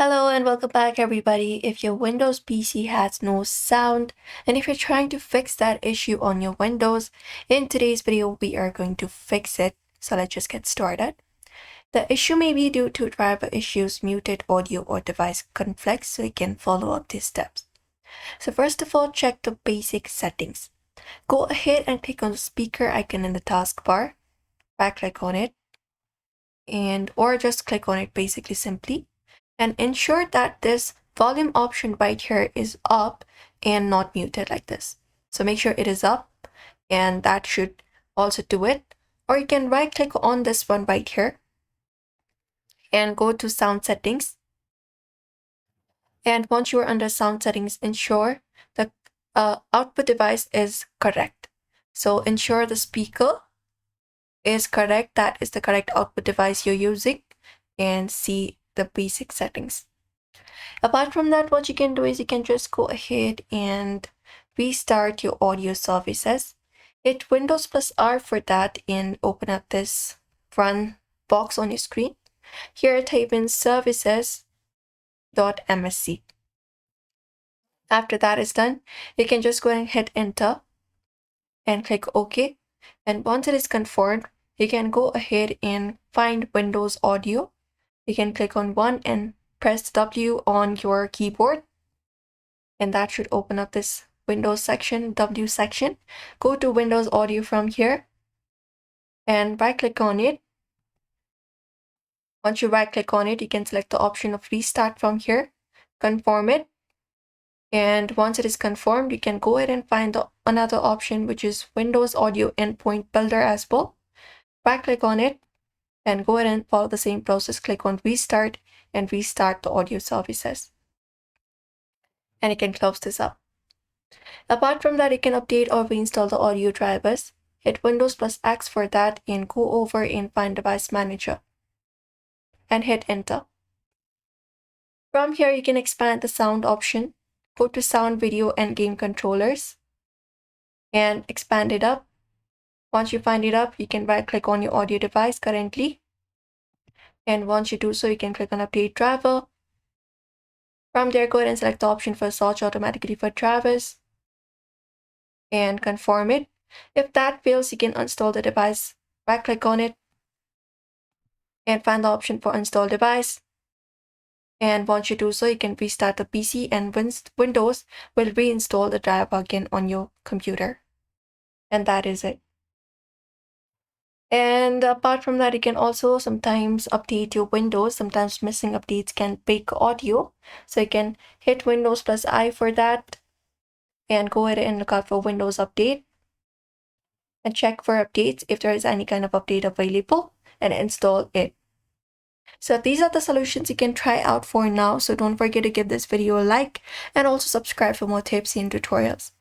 Hello and welcome back everybody. If your Windows PC has no sound and if you're trying to fix that issue on your Windows, in today's video we are going to fix it. So let's just get started. The issue may be due to driver issues, muted audio or device conflicts, so you can follow up these steps. So first of all, check the basic settings. Go ahead and click on the speaker icon in the taskbar. Right click on it or just click on it basically simply. And ensure that this volume option right here is up and not muted like this. So make sure it is up and that should also do it. Or you can right click on this one right here and go to sound settings. And once you are under sound settings, ensure the output device is correct. So ensure the speaker is correct. That is the correct output device you're using, and see the basic settings. Apart from that, what you can do is you can just go ahead and restart your audio services. Hit Windows plus R for that and open up this run box on your screen. Here type in services.msc. After that is done, you can just go ahead and hit enter and click OK. And once it is confirmed, you can go ahead and find Windows Audio. You can click on one and press W on your keyboard, and that should open up this Windows section, W section. Go to Windows Audio from here and right click on it. Once you right click on it, you can select the option of restart from here, confirm it. And once it is confirmed, you can go ahead and find another option, which is Windows Audio Endpoint Builder as well. Right click on it and go ahead and follow the same process. Click on restart and restart the audio services. And you can close this up. Apart from that, you can update or reinstall the audio drivers. Hit Windows plus X for that and go over and find Device Manager and hit enter. From here, you can expand the sound option. Go to Sound, Video and Game Controllers and expand it up. Once you find it up, you can right click on your audio device currently. And once you do so, you can click on Update Driver. From there, go ahead and select the option for Search Automatically for Drivers and confirm it. If that fails, you can uninstall the device. Right click on it and find the option for Install Device. And once you do so, you can restart the PC and Windows will reinstall the driver again on your computer. And that is it. And apart from that, you can also sometimes update your Windows. Sometimes missing updates can break audio. So you can hit Windows plus I for that and go ahead and look out for Windows Update and check for updates if there is any kind of update available and install it. So these are the solutions you can try out for now. So don't forget to give this video a like and also subscribe for more tips and tutorials.